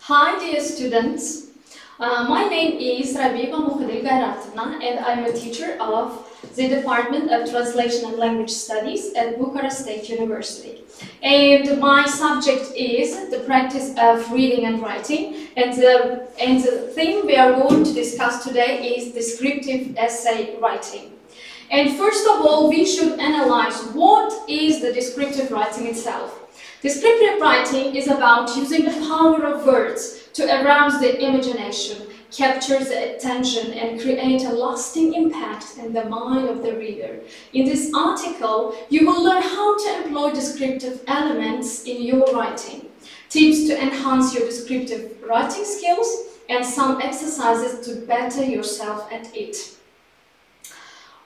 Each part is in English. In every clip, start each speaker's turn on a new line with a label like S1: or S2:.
S1: Hi dear students, my name is Rabiyeva Moxidil and I'm a teacher of the Department of Translation and Language Studies at Bucharest State University. And my subject is the practice of reading and writing, and the theme we are going to discuss today is descriptive essay writing. And first of all, we should analyze what is the descriptive writing itself. Descriptive writing is about using the power of words to arouse the imagination, capture the attention, and create a lasting impact in the mind of the reader. In this article, you will learn how to employ descriptive elements in your writing, tips to enhance your descriptive writing skills, and some exercises to better yourself at it.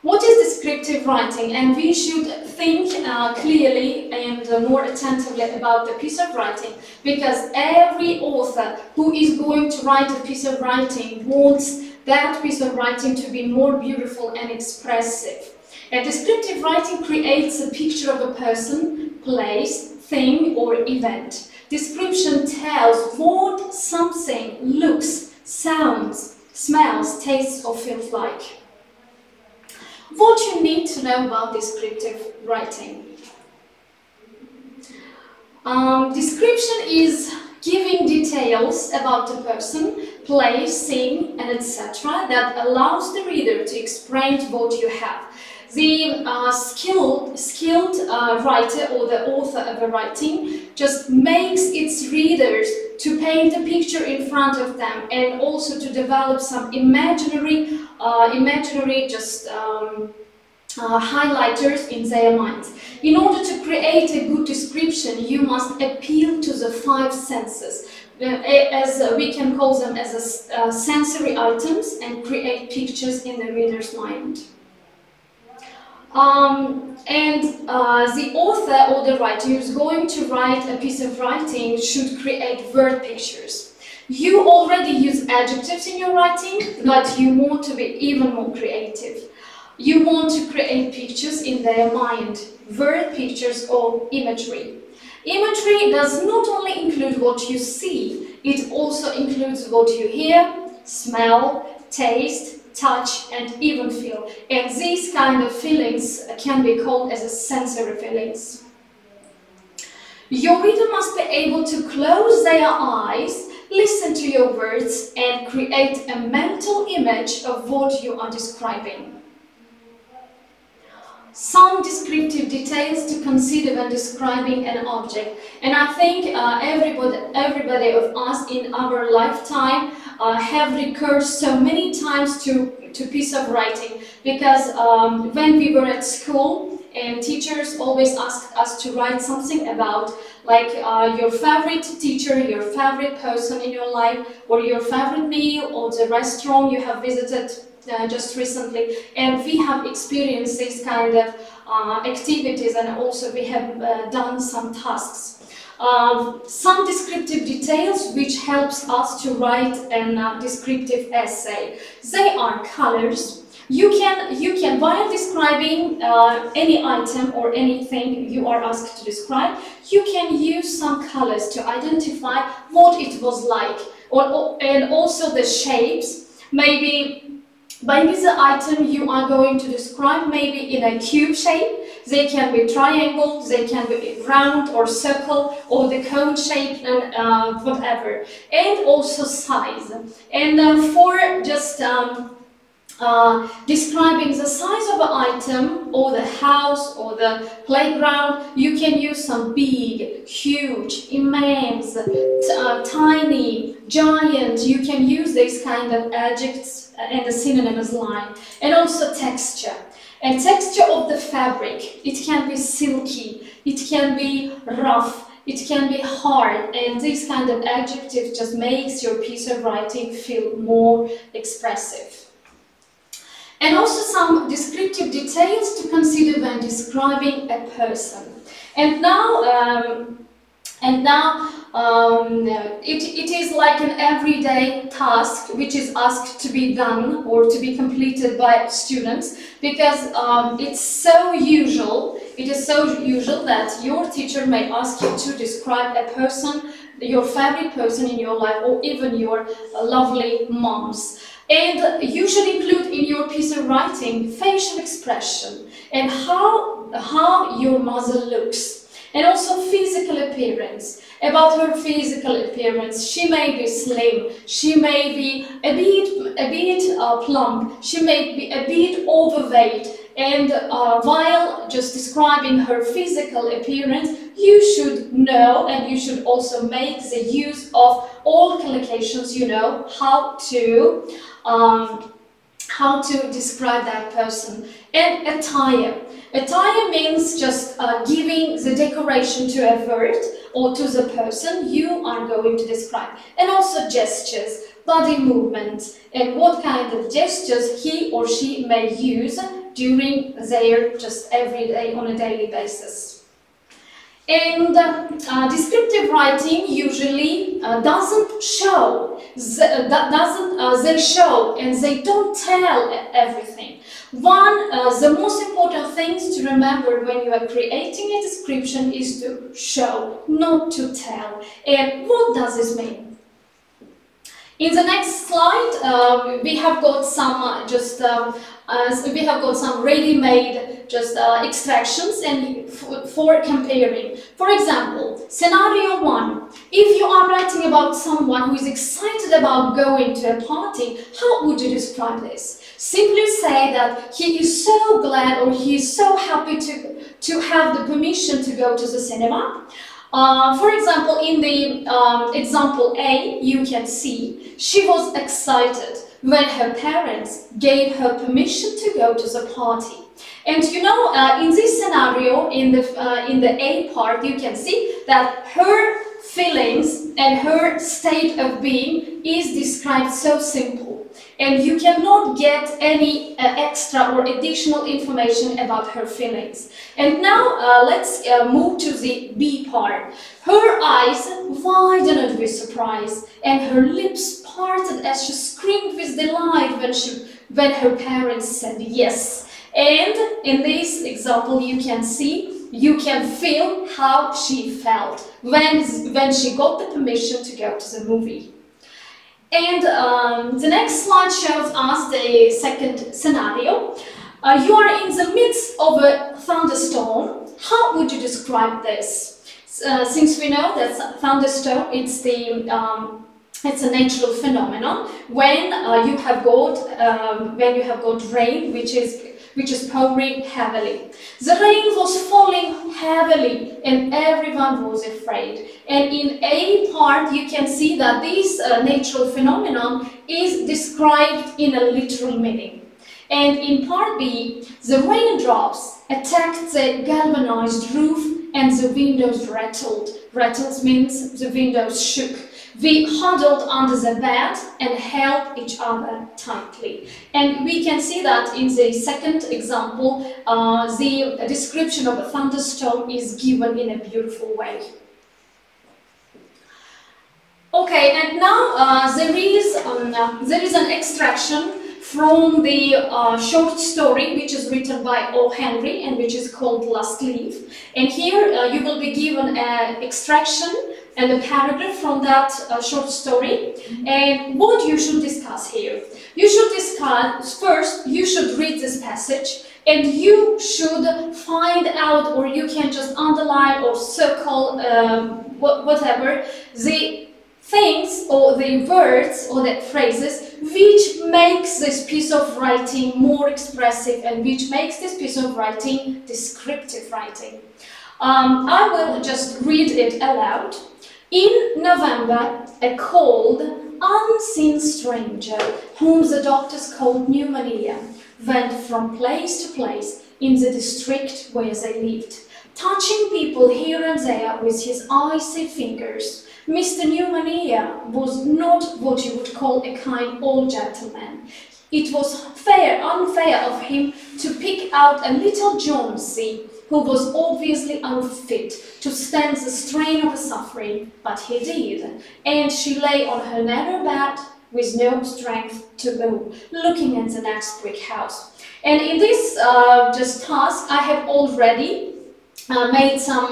S1: What is descriptive writing? And we should think clearly and more attentively about the piece of writing, because every author who is going to write a piece of writing wants that piece of writing to be more beautiful and expressive. And descriptive writing creates a picture of a person, place, thing, or event. Description tells what something looks, sounds, smells, tastes, or feels like. What you need to know about descriptive writing. Description is giving details about the person, place, thing, and etc. that allows the reader to explain what you have. The skilled writer or the author of a writing just makes its readers to paint a picture in front of them, and also to develop some imaginary highlighters in their minds. In order to create a good description, you must appeal to the five senses, as we can call them as sensory items, and create pictures in the reader's mind. The author or the writer who is going to write a piece of writing should create word pictures. You already use adjectives in your writing, but you want to be even more creative. You want to create pictures in their mind, word pictures or imagery. Imagery does not only include what you see, it also includes what you hear, smell, taste, touch, and even feel. And these kind of feelings can be called as sensory feelings. Your reader must be able to close their eyes, listen to your words, and create a mental image of what you are describing. Some descriptive details to consider when describing an object, and I think everybody of us in our lifetime have recurred so many times to piece of writing, because when we were at school, and teachers always asked us to write something about, like your favorite teacher, your favorite person in your life, or your favorite meal, or the restaurant you have visited just recently. And we have experienced these kind of activities, and also we have done some tasks. Some descriptive details which helps us to write a descriptive essay. They are colors. You can while describing any item or anything you are asked to describe, you can use some colors to identify what it was like, and also the shapes. Maybe the item you are going to describe maybe in a cube shape. They can be triangle, they can be round or circle, or the cone shape, and whatever. And also size. And for just describing the size of an item, or the house, or the playground, you can use some big, huge, immense, tiny, giant. You can use these kind of adjectives and the synonymous line. And also texture. And texture of the fabric. It can be silky, it can be rough, it can be hard, and this kind of adjective just makes your piece of writing feel more expressive. And also some descriptive details to consider when describing a person. And now it is like an everyday task which is asked to be done or to be completed by students, because it is so usual that your teacher may ask you to describe a person your favorite person in your life, or even your lovely moms. And you should include in your piece of writing facial expression and how your mother looks, and also physical appearance. About her physical appearance, she may be slim, she may be a bit plump, she may be a bit overweight, and while just describing her physical appearance, you should know, and you should also make the use of all collocations, you know, how to describe that person. And attire. Attire means just giving the decoration to a word or to the person you are going to describe. And also gestures, body movements, and what kind of gestures he or she may use during their just everyday, on a daily basis. And descriptive writing usually doesn't show, they show and they don't tell everything. The most important things to remember when you are creating a description is to show, not to tell. And what does this mean? In the next slide, we have got some ready-made extractions and for comparing. For example, scenario 1. If you are writing about someone who is excited about going to a party, how would you describe this? Simply say that he is so glad, or he is so happy to have the permission to go to the cinema. For example, in the example A, you can see she was excited when her parents gave her permission to go to the party. And you know, in this scenario, in the A part, you can see that her feelings and her state of being is described so simple. And you cannot get any extra or additional information about her feelings. And now let's move to the B part. Her eyes widened with surprise, and her lips parted as she screamed with delight when her parents said yes. And in this example, you can feel how she felt when she got the permission to go to the movie. And the next slide shows us the second scenario. You are in the midst of a thunderstorm. How would you describe this? Since we know that thunderstorm, it's a natural phenomenon when you have got rain, which is pouring heavily. The rain was falling heavily and everyone was afraid. And in A part, you can see that this natural phenomenon is described in a literal meaning. And in part B, the raindrops attacked the galvanized roof and the windows rattled. Rattles means the windows shook. We huddled under the bed and held each other tightly. And we can see that in the second example, the description of a thunderstorm is given in a beautiful way. Okay, and now there is an extraction from the short story which is written by O. Henry and which is called Last Leaf. And here you will be given an extraction and a paragraph from that short story. And what you should discuss here? You should discuss, first you should read this passage and you should find out, or you can just underline or circle whatever, the things or the words or the phrases which makes this piece of writing more expressive and which makes this piece of writing descriptive writing. I will just read it aloud. In November, a cold, unseen stranger, whom the doctors called pneumonia, went from place to place in the district where they lived, touching people here and there with his icy fingers. Mr. Pneumonia was not what you would call a kind old gentleman. It was unfair of him to pick out a little Jonesy, who was obviously unfit to stand the strain of her suffering, but he did, and she lay on her narrow bed with no strength to move, looking at the next brick house. And in this task, I have already made some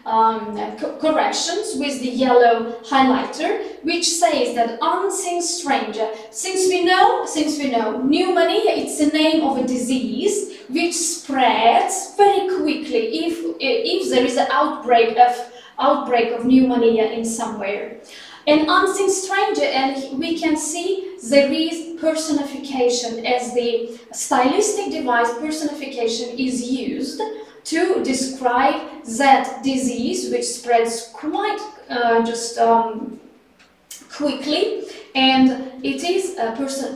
S1: corrections with the yellow highlighter, which says that unseen stranger. Since we know pneumonia, it's the name of a disease which spreads very quickly if there is an outbreak of pneumonia in somewhere. An unseen stranger, and we can see there is personification as the stylistic device. Personification is used to describe that disease which spreads quite quickly, and it is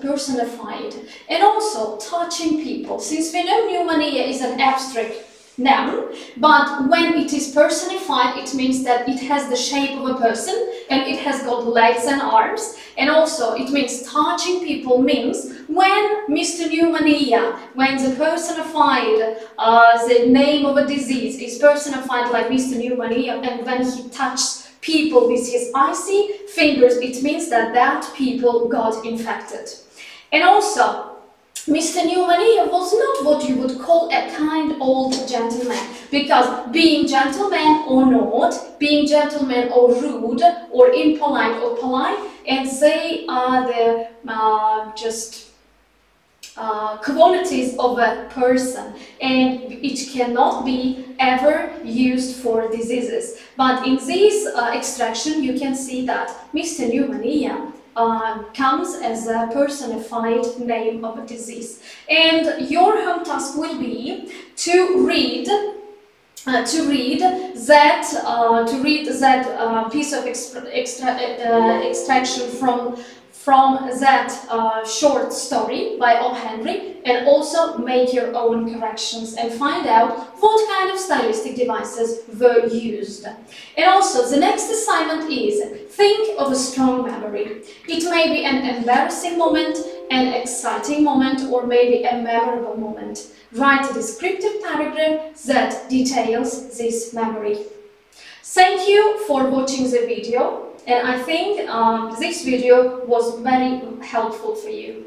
S1: personified. And also touching people, since we know pneumonia is an abstract noun, but when it is personified, it means that it has the shape of a person and it has got legs and arms. And also it means touching people means when Mr. Pneumonia, when the personified, the name of a disease is personified like Mr. Pneumonia, and when he touches people with his icy fingers, it means that that people got infected. And also, Mr. Pneumonia was not what you would call a kind old gentleman, because being gentleman or not, being gentleman or rude or impolite or polite, and they are the qualities of a person, and it cannot be ever used for diseases. But in this extraction you can see that Mr. Pneumonia comes as a personified name of a disease. And your home task will be to read that piece of extraction from that short story by O. Henry, and also make your own corrections and find out what kind of stylistic devices were used. And also, the next assignment is think of a strong memory. It may be an embarrassing moment, an exciting moment, or maybe a memorable moment. Write a descriptive paragraph that details this memory. Thank you for watching the video, and I think this video was very helpful for you.